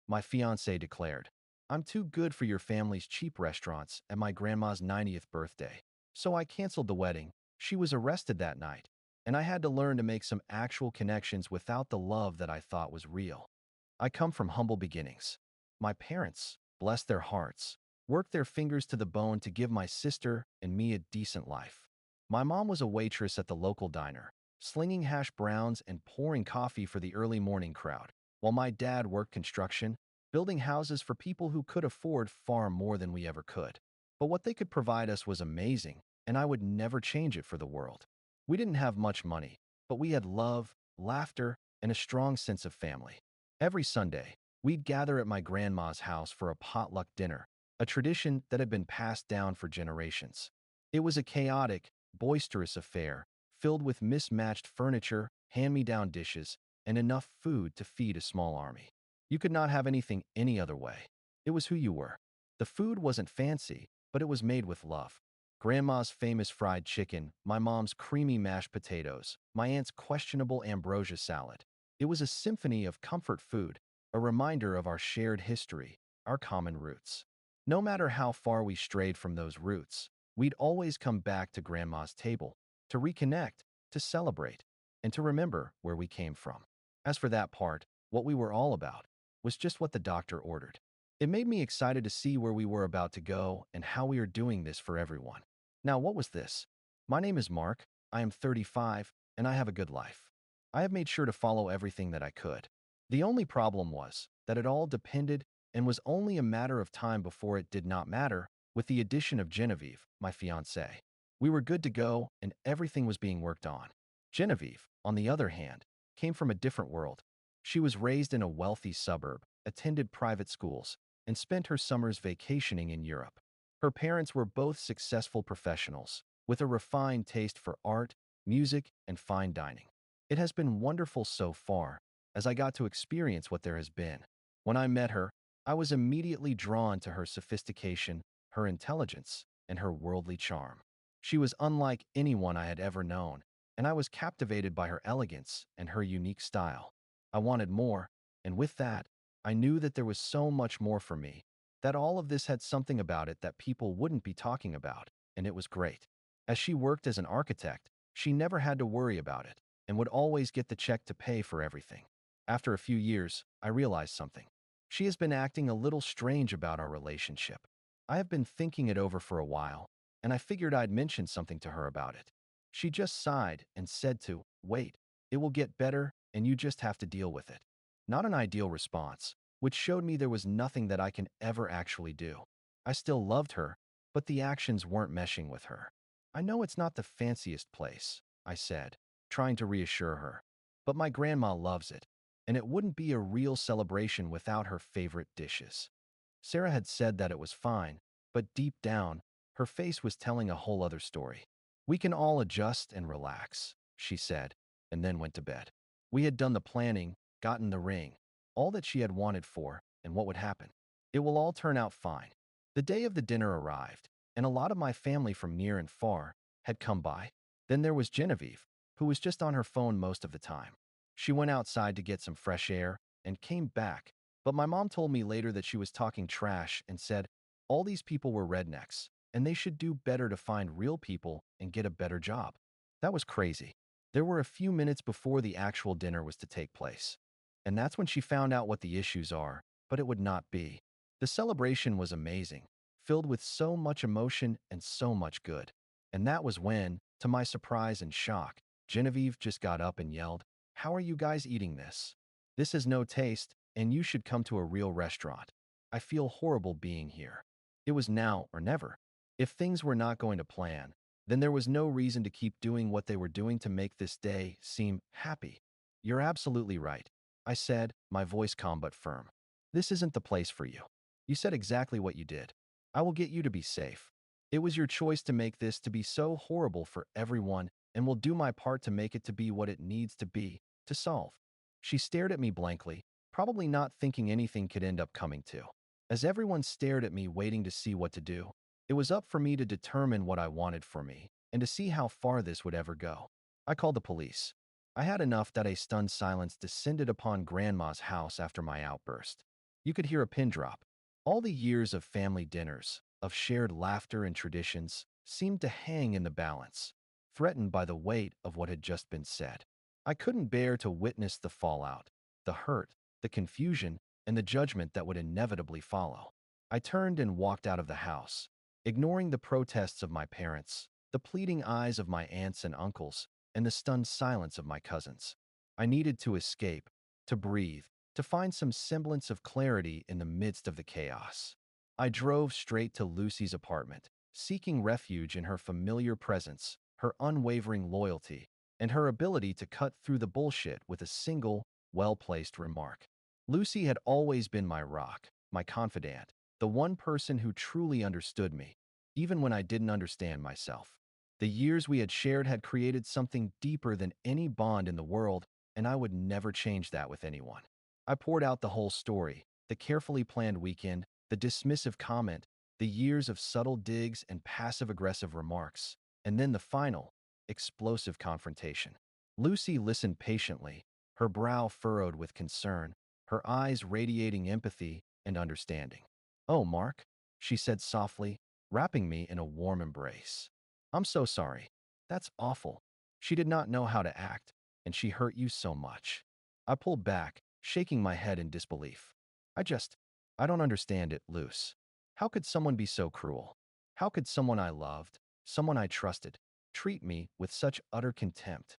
my fiancé declared. I'm too good for your family's cheap restaurants at my grandma's 90th birthday. So I canceled the wedding. She was arrested that night, and I had to learn to make some actual connections without the love that I thought was real. I come from humble beginnings. My parents, bless their hearts, worked their fingers to the bone to give my sister and me a decent life. My mom was a waitress at the local diner, slinging hash browns and pouring coffee for the early morning crowd, while my dad worked construction, building houses for people who could afford far more than we ever could. But what they could provide us was amazing, and I would never change it for the world. We didn't have much money, but we had love, laughter, and a strong sense of family. Every Sunday, we'd gather at my grandma's house for a potluck dinner, a tradition that had been passed down for generations. It was a chaotic, boisterous affair, filled with mismatched furniture, hand-me-down dishes, and enough food to feed a small army. You could not have anything any other way. It was who you were. The food wasn't fancy, but it was made with love. Grandma's famous fried chicken, my mom's creamy mashed potatoes, my aunt's questionable ambrosia salad. It was a symphony of comfort food, a reminder of our shared history, our common roots. No matter how far we strayed from those roots, we'd always come back to Grandma's table, to reconnect, to celebrate, and to remember where we came from. As for that part, what we were all about was just what the doctor ordered. It made me excited to see where we were about to go and how we are doing this for everyone. Now, what was this? My name is Mark, I am 35, and I have a good life. I have made sure to follow everything that I could. The only problem was that it all depended and was only a matter of time before it did not matter with the addition of Genevieve, my fiancée. We were good to go and everything was being worked on. Genevieve, on the other hand, came from a different world. She was raised in a wealthy suburb, attended private schools, and spent her summers vacationing in Europe. Her parents were both successful professionals, with a refined taste for art, music, and fine dining. It has been wonderful so far, as I got to experience what there has been. When I met her, I was immediately drawn to her sophistication, her intelligence, and her worldly charm. She was unlike anyone I had ever known, and I was captivated by her elegance and her unique style. I wanted more, and with that, I knew that there was so much more for me, that all of this had something about it that people wouldn't be talking about, and it was great. As she worked as an architect, she never had to worry about it, and would always get the check to pay for everything. After a few years, I realized something. She has been acting a little strange about our relationship. I have been thinking it over for a while, and I figured I'd mention something to her about it. She just sighed and said to, wait, it will get better, and you just have to deal with it. Not an ideal response, which showed me there was nothing that I can ever actually do. I still loved her, but the actions weren't meshing with her. I know it's not the fanciest place, I said, trying to reassure her, but my grandma loves it, and it wouldn't be a real celebration without her favorite dishes. Sarah had said that it was fine, but deep down, her face was telling a whole other story. We can all adjust and relax, she said, and then went to bed. We had done the planning, gotten the ring, all that she had wanted for, and what would happen. It will all turn out fine. The day of the dinner arrived, and a lot of my family from near and far had come by. Then there was Genevieve, who was just on her phone most of the time. She went outside to get some fresh air and came back, but my mom told me later that she was talking trash and said all these people were rednecks, and they should do better to find real people and get a better job. That was crazy. There were a few minutes before the actual dinner was to take place. And that's when she found out what the issues are, but it would not be. The celebration was amazing, filled with so much emotion and so much good. And that was when, to my surprise and shock, Genevieve just got up and yelled, how are you guys eating this? This has no taste, and you should come to a real restaurant. I feel horrible being here. It was now or never. If things were not going to plan, then there was no reason to keep doing what they were doing to make this day seem happy. You're absolutely right, I said, my voice calm but firm. This isn't the place for you. You said exactly what you did. I will get you to be safe. It was your choice to make this to be so horrible for everyone, and will do my part to make it to be what it needs to be, to solve. She stared at me blankly, probably not thinking anything could end up coming to. As everyone stared at me waiting to see what to do, it was up for me to determine what I wanted for me, and to see how far this would ever go. I called the police. I had enough that a stunned silence descended upon Grandma's house after my outburst. You could hear a pin drop. All the years of family dinners, of shared laughter and traditions, seemed to hang in the balance, threatened by the weight of what had just been said. I couldn't bear to witness the fallout, the hurt, the confusion, and the judgment that would inevitably follow. I turned and walked out of the house, ignoring the protests of my parents, the pleading eyes of my aunts and uncles, and the stunned silence of my cousins. I needed to escape, to breathe, to find some semblance of clarity in the midst of the chaos. I drove straight to Lucy's apartment, seeking refuge in her familiar presence, her unwavering loyalty, and her ability to cut through the bullshit with a single, well-placed remark. Lucy had always been my rock, my confidant, the one person who truly understood me, even when I didn't understand myself. The years we had shared had created something deeper than any bond in the world, and I would never change that with anyone. I poured out the whole story, the carefully planned weekend, the dismissive comment, the years of subtle digs and passive-aggressive remarks, and then the final, explosive confrontation. Lucy listened patiently, her brow furrowed with concern, her eyes radiating empathy and understanding. "Oh, Mark," she said softly, wrapping me in a warm embrace. "I'm so sorry. That's awful. She did not know how to act, and she hurt you so much." I pulled back, shaking my head in disbelief. I don't understand it, Luce. How could someone be so cruel? How could someone I loved, someone I trusted, treat me with such utter contempt?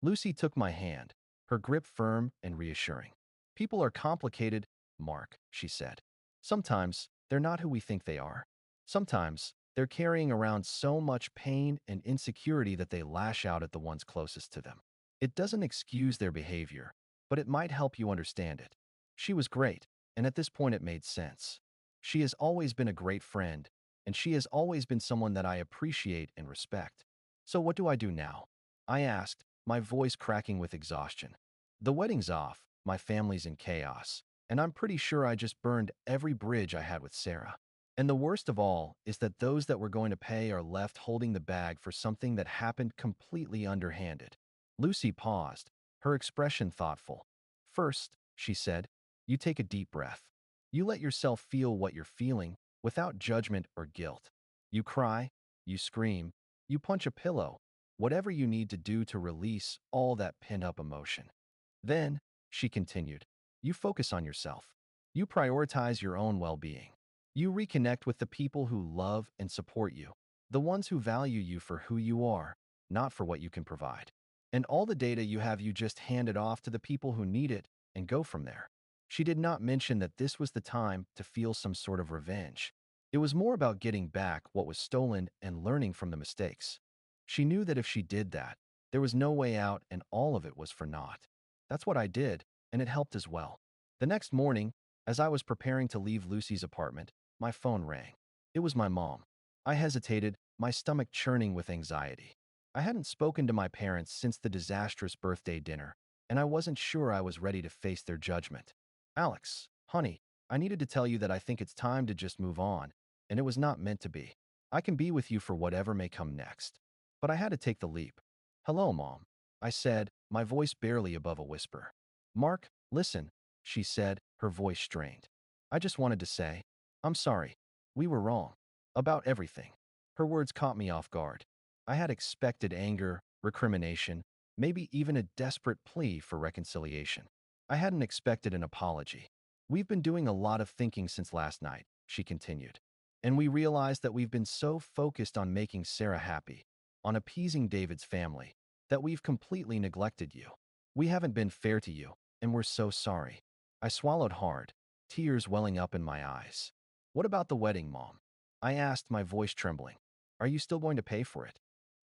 Lucy took my hand, her grip firm and reassuring. "People are complicated, Mark," she said. "Sometimes they're not who we think they are. Sometimes they're carrying around so much pain and insecurity that they lash out at the ones closest to them. It doesn't excuse their behavior, but it might help you understand it." She was great, and at this point it made sense. She has always been a great friend, and she has always been someone that I appreciate and respect. "So what do I do now?" I asked, my voice cracking with exhaustion. "The wedding's off, my family's in chaos, and I'm pretty sure I just burned every bridge I had with Sarah. And the worst of all is that those that were going to pay are left holding the bag for something that happened completely underhanded." Lucy paused, her expression thoughtful. "First," she said, "you take a deep breath. You let yourself feel what you're feeling without judgment or guilt. You cry, you scream, you punch a pillow, whatever you need to do to release all that pent-up emotion. Then," she continued, "you focus on yourself. You prioritize your own well-being. You reconnect with the people who love and support you, the ones who value you for who you are, not for what you can provide. And all the data you have you just hand it off to the people who need it and go from there." She did not mention that this was the time to feel some sort of revenge. It was more about getting back what was stolen and learning from the mistakes. She knew that if she did that, there was no way out and all of it was for naught. That's what I did, and it helped as well. The next morning, as I was preparing to leave Lucy's apartment, my phone rang. It was my mom. I hesitated, my stomach churning with anxiety. I hadn't spoken to my parents since the disastrous birthday dinner, and I wasn't sure I was ready to face their judgment. "Alex, honey, I needed to tell you that I think it's time to just move on, and it was not meant to be. I can be with you for whatever may come next." But I had to take the leap. "Hello, Mom," I said, my voice barely above a whisper. "Mark, listen," she said, her voice strained. "I just wanted to say, I'm sorry. We were wrong. About everything." Her words caught me off guard. I had expected anger, recrimination, maybe even a desperate plea for reconciliation. I hadn't expected an apology. "We've been doing a lot of thinking since last night," she continued. "And we realized that we've been so focused on making Sarah happy, on appeasing David's family, that we've completely neglected you. We haven't been fair to you, and we're so sorry." I swallowed hard, tears welling up in my eyes. "What about the wedding, Mom?" I asked, my voice trembling. "Are you still going to pay for it?"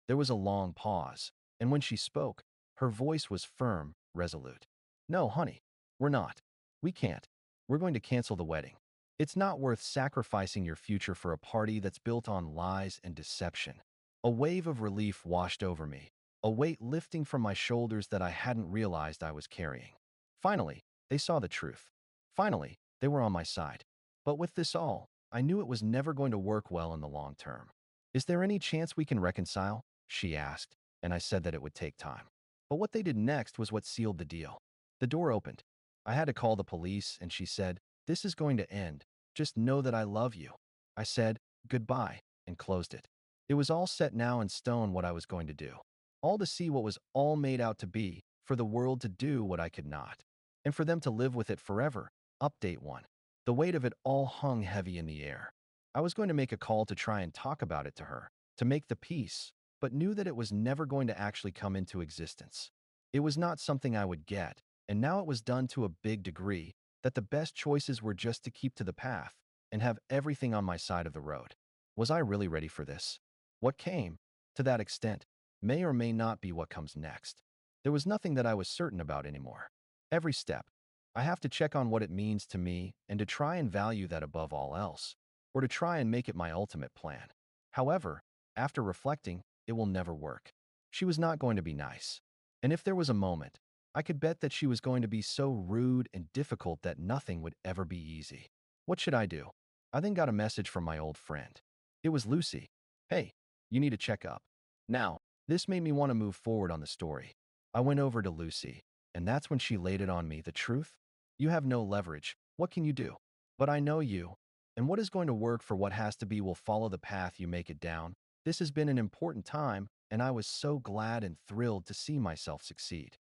There was a long pause, and when she spoke, her voice was firm, resolute. "No, honey, we're not. We can't. We're going to cancel the wedding. It's not worth sacrificing your future for a party that's built on lies and deception." A wave of relief washed over me, a weight lifting from my shoulders that I hadn't realized I was carrying. Finally, they saw the truth. Finally, they were on my side. But with this all, I knew it was never going to work well in the long term. "Is there any chance we can reconcile?" she asked, and I said that it would take time. But what they did next was what sealed the deal. The door opened. I had to call the police, and she said, This is going to end. Just know that I love you. I said, goodbye, and closed it. It was all set now in stone what I was going to do. All to see what was all made out to be, for the world to do what I could not. And for them to live with it forever. Update 1. The weight of it all hung heavy in the air. I was going to make a call to try and talk about it to her, to make the peace, but knew that it was never going to actually come into existence. It was not something I would get, and now it was done to a big degree, that the best choices were just to keep to the path and have everything on my side of the road. Was I really ready for this? What came, to that extent, may or may not be what comes next. There was nothing that I was certain about anymore. Every step, I have to check on what it means to me and to try and value that above all else, or to try and make it my ultimate plan. However, after reflecting, it will never work. She was not going to be nice. And if there was a moment, I could bet that she was going to be so rude and difficult that nothing would ever be easy. What should I do? I then got a message from my old friend. It was Lucy. Hey, you need to check up. Now, this made me want to move forward on the story. I went over to Lucy, and that's when she laid it on me. The truth? You have no leverage. What can you do? But I know you, and what is going to work for what has to be will follow the path you make it down. This has been an important time, and I was so glad and thrilled to see myself succeed.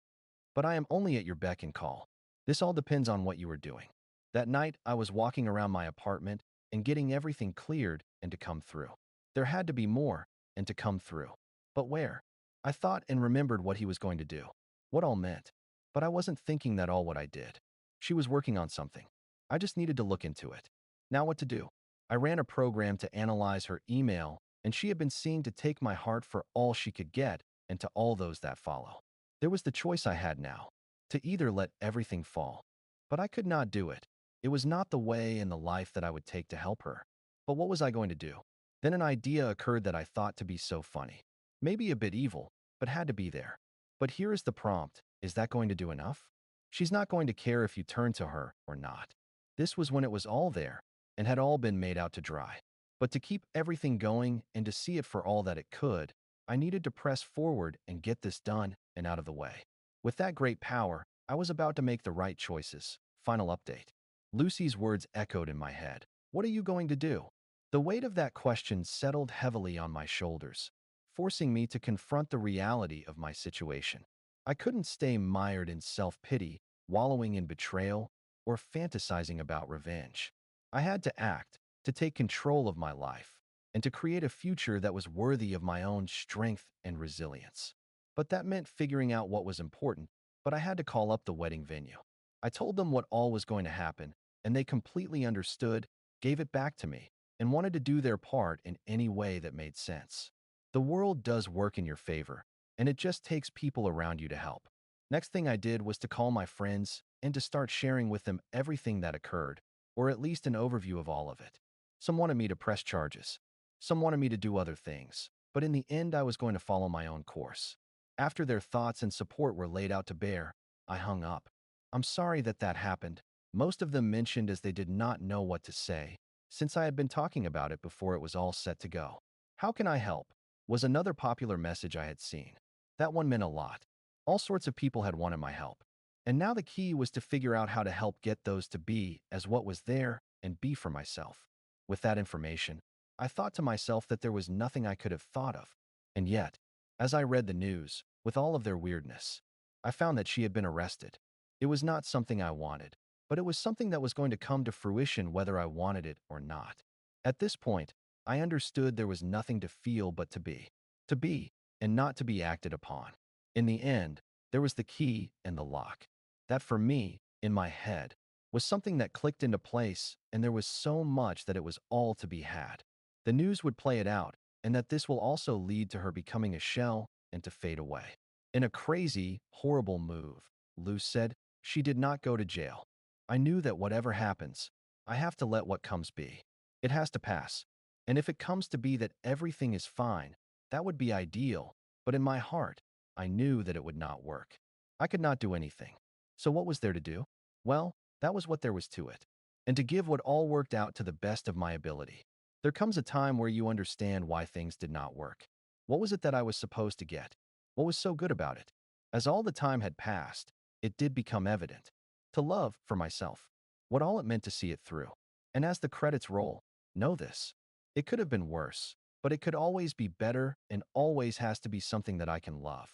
But I am only at your beck and call. This all depends on what you are doing. That night, I was walking around my apartment and getting everything cleared and to come through. There had to be more and to come through. But where? I thought and remembered what he was going to do, what all meant. But I wasn't thinking that all what I did. She was working on something. I just needed to look into it. Now what to do? I ran a program to analyze her email, and she had been seen to take my heart for all she could get and to all those that follow. There was the choice I had now, to either let everything fall. But I could not do it. It was not the way and the life that I would take to help her. But what was I going to do? Then an idea occurred that I thought to be so funny. Maybe a bit evil, but had to be there. But here is the prompt. Is that going to do enough? She's not going to care if you turn to her or not. This was when it was all there and had all been made out to dry. But to keep everything going and to see it for all that it could, I needed to press forward and get this done and out of the way. With that great power, I was about to make the right choices. Final update. Lucy's words echoed in my head. What are you going to do? The weight of that question settled heavily on my shoulders, forcing me to confront the reality of my situation. I couldn't stay mired in self-pity, wallowing in betrayal, or fantasizing about revenge. I had to act, to take control of my life, and to create a future that was worthy of my own strength and resilience. But that meant figuring out what was important, but I had to call up the wedding venue. I told them what all was going to happen, and they completely understood, gave it back to me, and wanted to do their part in any way that made sense. The world does work in your favor, and it just takes people around you to help. Next thing I did was to call my friends and to start sharing with them everything that occurred, or at least an overview of all of it. Some wanted me to press charges. Some wanted me to do other things, but in the end I was going to follow my own course. After their thoughts and support were laid out to bear, I hung up. I'm sorry that that happened. Most of them mentioned as they did not know what to say, since I had been talking about it before it was all set to go. How can I help? Was another popular message I had seen. That one meant a lot. All sorts of people had wanted my help. And now the key was to figure out how to help get those to be as what was there and be for myself. With that information, I thought to myself that there was nothing I could have thought of. And yet, as I read the news, with all of their weirdness, I found that she had been arrested. It was not something I wanted, but it was something that was going to come to fruition whether I wanted it or not. At this point, I understood there was nothing to feel but to be. To be, and not to be acted upon. In the end, there was the key and the lock. That for me, in my head, was something that clicked into place, and there was so much that it was all to be had. The news would play it out, and that this will also lead to her becoming a shell and to fade away. In a crazy, horrible move, Luce said, she did not go to jail. I knew that whatever happens, I have to let what comes be. It has to pass. And if it comes to be that everything is fine, that would be ideal, but in my heart, I knew that it would not work. I could not do anything. So what was there to do? Well, that was what there was to it. And to give what all worked out to the best of my ability. There comes a time where you understand why things did not work. What was it that I was supposed to get? What was so good about it? As all the time had passed, it did become evident. To love for myself. what all it meant to see it through. And as the credits roll, know this. It could have been worse, but it could always be better and always has to be something that I can love.